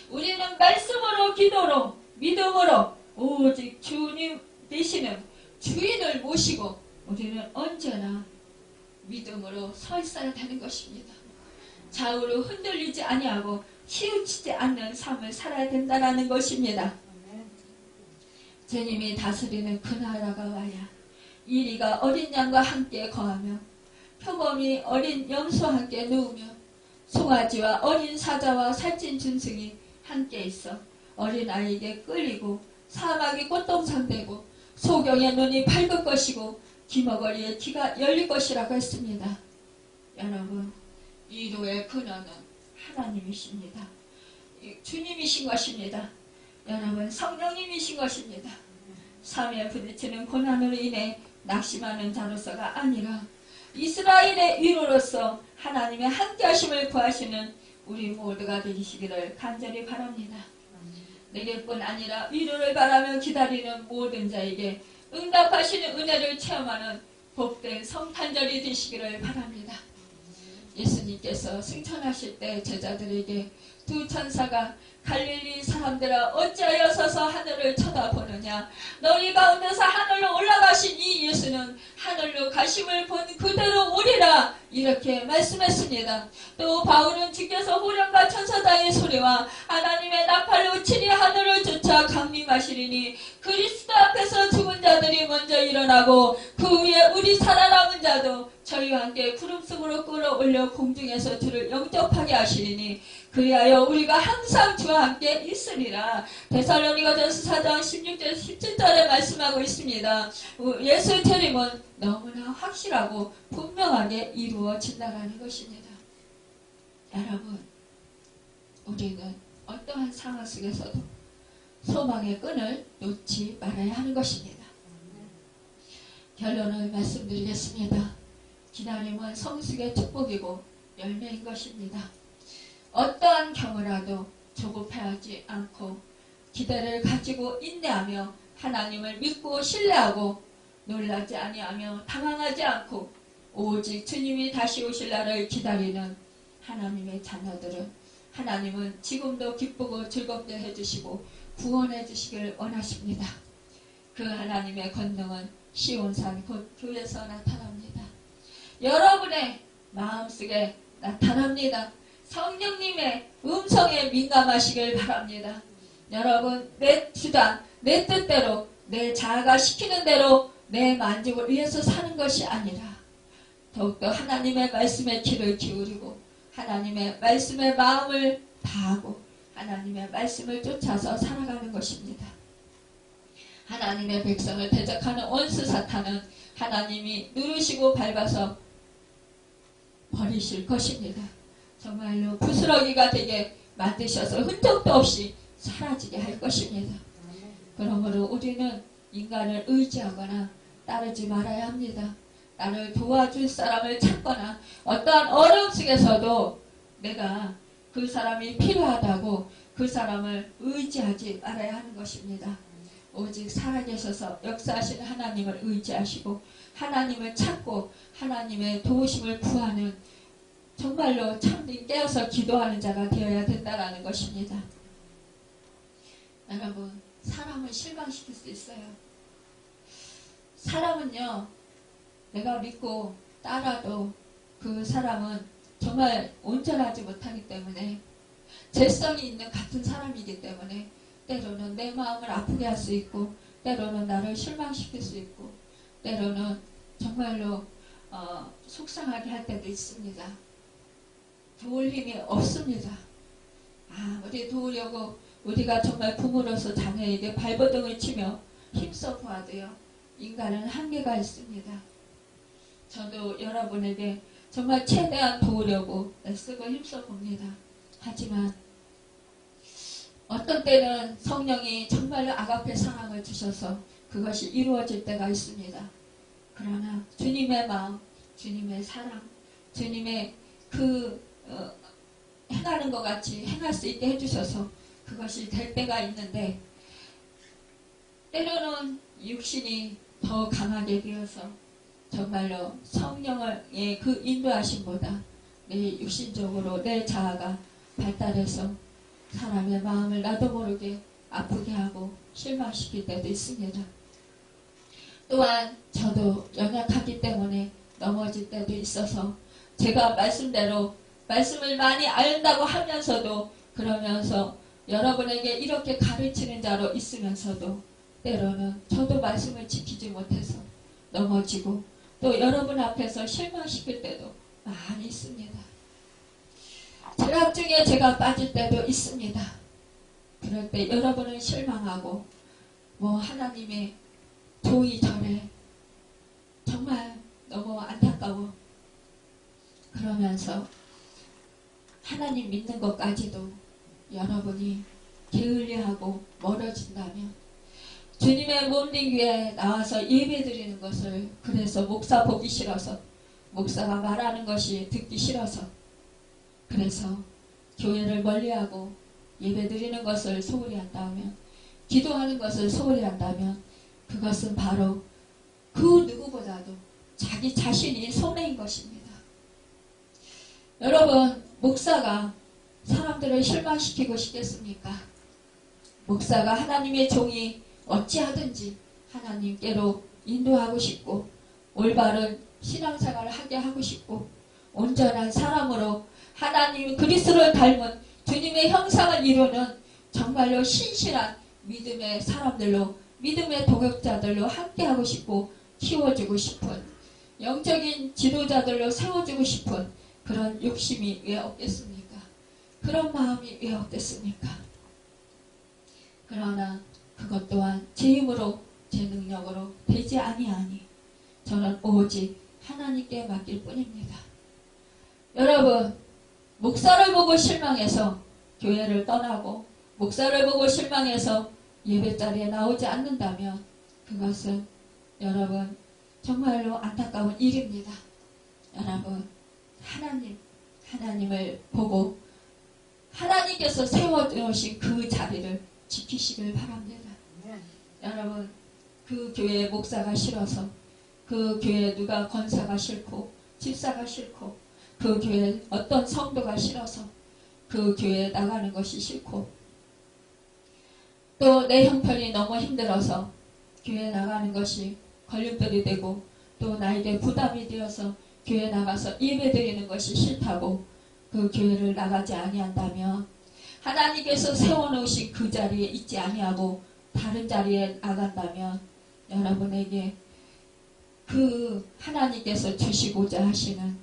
우리는 말씀으로, 기도로, 믿음으로 오직 주님 되시는 주인을 모시고 우리는 언제나 믿음으로 서 있어야 되는 것입니다. 좌우로 흔들리지 아니하고 치우치지 않는 삶을 살아야 된다는 것입니다. 주님이 다스리는 그 나라가 와야 이리가 어린 양과 함께 거하며 표범이 어린 염소와 함께 누우며 송아지와 어린 사자와 살찐 준승이 함께 있어 어린아이에게 끌리고 사막이 꽃동산 되고 소경의 눈이 밝을 것이고 기머거리의 귀가 열릴 것이라고 했습니다. 여러분, 위로의 근원은 하나님이십니다. 주님이신 것입니다. 여러분, 성령님이신 것입니다. 삶에 부딪히는 고난으로 인해 낙심하는 자로서가 아니라 이스라엘의 위로로서 하나님의 함께하심을 구하시는 우리 모두가 되시기를 간절히 바랍니다. 내게뿐 아니라 위로를 바라며 기다리는 모든 자에게 응답하시는 은혜를 체험하는 복된 성탄절이 되시기를 바랍니다. 예수님께서 승천하실 때 제자들에게 두 천사가 갈릴리 사람들아 어찌하여 서서 하늘을 쳐다보느냐, 너희 가운데서 하늘로 올라가신 이 예수는 하늘로 가심을 본 그대로 오리라, 이렇게 말씀했습니다. 또 바울은 주께서 호령과 천사장의 소리와 하나님의 나팔로 친히 하늘을 쫓아 강림하시리니 그리스도 앞에서 죽은 자들이 먼저 일어나고 그 위에 우리 살아남은 자도 저희와 함께 구름속으로 끌어올려 공중에서 주를 영접하게 하시리니 그리하여 우리가 항상 주와 함께 있으리라. 데살로니가전서 4장 16절 17절에 말씀하고 있습니다. 예수 재림은 너무나 확실하고 분명하게 이루어진다는 것입니다. 여러분, 우리는 어떠한 상황 속에서도 소망의 끈을 놓지 말아야 하는 것입니다. 결론을 말씀드리겠습니다. 기다림은 성숙의 축복이고 열매인 것입니다. 어떠한 경우라도 조급해하지 않고 기대를 가지고 인내하며 하나님을 믿고 신뢰하고 놀라지 아니하며 당황하지 않고 오직 주님이 다시 오실 날을 기다리는 하나님의 자녀들은 하나님은 지금도 기쁘고 즐겁게 해주시고 구원해 주시길 원하십니다. 그 하나님의 권능은 시온산 곧 교회에서 나타납니다. 여러분의 마음속에 나타납니다. 성령님의 음성에 민감하시길 바랍니다. 여러분, 내 주장, 내 뜻대로, 내 자아가 시키는 대로 내 만족을 위해서 사는 것이 아니라 더욱더 하나님의 말씀에 귀를 기울이고 하나님의 말씀에 마음을 다하고 하나님의 말씀을 쫓아서 살아가는 것입니다. 하나님의 백성을 대적하는 원수 사탄은 하나님이 누르시고 밟아서 버리실 것입니다. 정말로 부스러기가 되게 만드셔서 흔적도 없이 사라지게 할 것입니다. 그러므로 우리는 인간을 의지하거나 따르지 말아야 합니다. 나를 도와줄 사람을 찾거나 어떠한 어려움 속에서도 내가 그 사람이 필요하다고 그 사람을 의지하지 말아야 하는 것입니다. 오직 살아계셔서 역사하시는 하나님을 의지하시고 하나님을 찾고 하나님의 도우심을 구하는 정말로 참된 깨어서 기도하는 자가 되어야 된다는 것입니다. 여러분, 사람을 실망시킬 수 있어요. 사람은요, 내가 믿고 따라도 그 사람은 정말 온전하지 못하기 때문에 죄성이 있는 같은 사람이기 때문에 때로는 내 마음을 아프게 할 수 있고 때로는 나를 실망시킬 수 있고 때로는 정말로 속상하게 할 때도 있습니다. 도울 힘이 없습니다. 아무리 도우려고 우리가 정말 부모로서 자녀에게 발버둥을 치며 힘써 보아도요, 인간은 한계가 있습니다. 저도 여러분에게 정말 최대한 도우려고 애쓰고 힘써 봅니다. 하지만 어떤 때는 성령이 정말로 아가페 사랑을 주셔서 그것이 이루어질 때가 있습니다. 그러나 주님의 마음, 주님의 사랑, 주님의 행하는 것 같이 행할 수 있게 해주셔서 그것이 될 때가 있는데 때로는 육신이 더 강하게 되어서 정말로 성령의 그 인도하심보다 내 육신적으로 내 자아가 발달해서 사람의 마음을 나도 모르게 아프게 하고 실망시킬 때도 있습니다. 또한 저도 연약하기 때문에 넘어질 때도 있어서 제가 말씀대로 말씀을 많이 알다고 하면서도 그러면서 여러분에게 이렇게 가르치는 자로 있으면서도 때로는 저도 말씀을 지키지 못해서 넘어지고 또 여러분 앞에서 실망시킬 때도 많이 있습니다. 죄악 중에 제가 빠질 때도 있습니다. 그럴 때 여러분은 실망하고 하나님의 도의 절에 정말 너무 안타까워 그러면서 하나님 믿는 것까지도 여러분이 게을리하고 멀어진다면 주님의 몸된 교회에 나와서 예배 드리는 것을 그래서 목사 보기 싫어서 목사가 말하는 것이 듣기 싫어서 그래서 교회를 멀리하고 예배 드리는 것을 소홀히 한다면 기도하는 것을 소홀히 한다면 그것은 바로 그 누구보다도 자기 자신이 손해인 것입니다. 여러분 목사가 사람들을 실망시키고 싶겠습니까? 목사가 하나님의 종이 어찌하든지 하나님께로 인도하고 싶고 올바른 신앙생활을 하게 하고 싶고 온전한 사람으로 하나님 그리스도를 닮은 주님의 형상을 이루는 정말로 신실한 믿음의 사람들로 믿음의 동역자들로 함께하고 싶고 키워주고 싶은 영적인 지도자들로 세워주고 싶은 그런 욕심이 왜 없겠습니까? 그런 마음이 왜 없겠습니까? 그러나 그것 또한 제 힘으로 제 능력으로 되지 아니하니 저는 오직 하나님께 맡길 뿐입니다. 여러분 목사를 보고 실망해서 교회를 떠나고 목사를 보고 실망해서 예배자리에 나오지 않는다면 그것은 여러분 정말로 안타까운 일입니다. 여러분 하나님을 보고 하나님께서 세워놓으신 그 자리를 지키시길 바랍니다. 여러분 그 교회에 목사가 싫어서 그 교회에 누가 권사가 싫고 집사가 싫고 그 교회에 어떤 성도가 싫어서 그 교회에 나가는 것이 싫고 또 내 형편이 너무 힘들어서 교회에 나가는 것이 걸림돌이 되고 또 나에게 부담이 되어서 교회에 나가서 예배드리는 것이 싫다고 그 교회를 나가지 아니한다면 하나님께서 세워놓으신 그 자리에 있지 아니하고 다른 자리에 나간다면 여러분에게 그 하나님께서 주시고자 하시는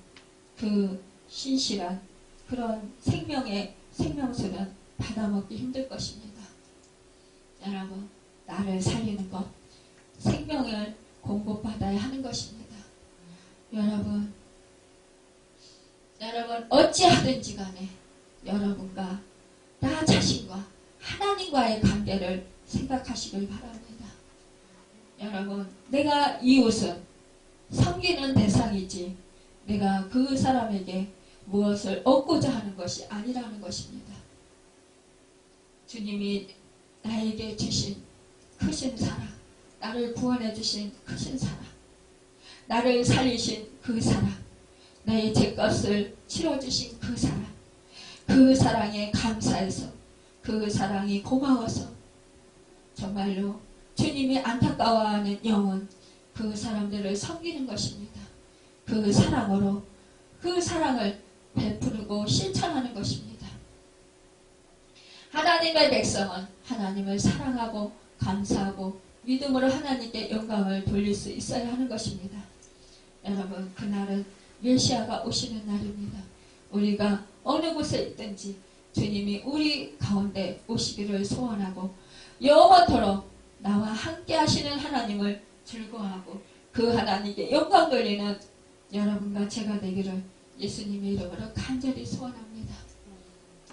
그 신실한 그런 생명의 생명수는 받아먹기 힘들 것입니다. 여러분 나를 살리는 것 생명을 공급받아야 하는 것입니다. 여러분 어찌하든지 간에 여러분과 나 자신과 하나님과의 관계를 생각하시길 바랍니다. 여러분 내가 이웃은 섬기는 대상이지 내가 그 사람에게 무엇을 얻고자 하는 것이 아니라는 것입니다. 주님이 나에게 주신 크신 사랑 나를 구원해 주신 크신 사랑 나를 살리신 그 사랑 나의 죄값을 치러주신 그 사랑 그 사랑에 감사해서 그 사랑이 고마워서 정말로 주님이 안타까워하는 영혼 그 사람들을 섬기는 것입니다. 그 사랑으로 그 사랑을 베푸르고 실천하는 것입니다. 하나님의 백성은 하나님을 사랑하고 감사하고 믿음으로 하나님께 영광을 돌릴 수 있어야 하는 것입니다. 여러분 그날은 메시아가 오시는 날입니다. 우리가 어느 곳에 있든지 주님이 우리 가운데 오시기를 소원하고 영원토록 나와 함께 하시는 하나님을 즐거워하고 그 하나님께 영광 돌리는 여러분과 제가 되기를 예수님의 이름으로 간절히 소원합니다.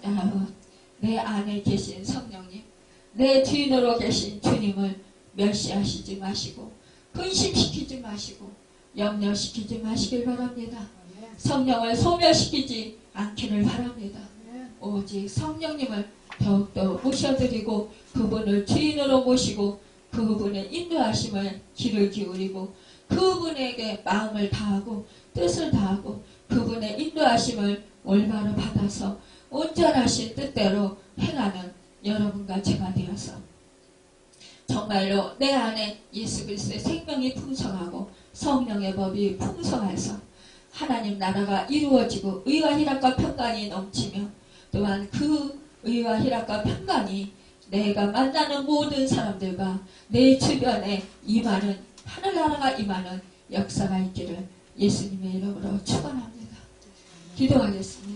여러분 내 안에 계신 성령님 내 주인으로 계신 주님을 멸시하시지 마시고 근심시키지 마시고 염려시키지 마시길 바랍니다. 성령을 소멸시키지 않기를 바랍니다. 오직 성령님을 더욱더 모셔드리고 그분을 주인으로 모시고 그분의 인도하심을 귀를 기울이고 그분에게 마음을 다하고 뜻을 다하고 그분의 인도하심을 올바로 받아서 온전하신 뜻대로 행하는 여러분과 제가 되어서 정말로 내 안에 예수 그리스도의 생명이 풍성하고 성령의 법이 풍성해서 하나님 나라가 이루어지고 의와 희락과 평강이 넘치며 또한 그 의와 희락과 평강이 내가 만나는 모든 사람들과 내 주변에 임하는 하늘나라가 임하는 역사가 있기를 예수님의 이름으로 축원합니다. 기도하겠습니다.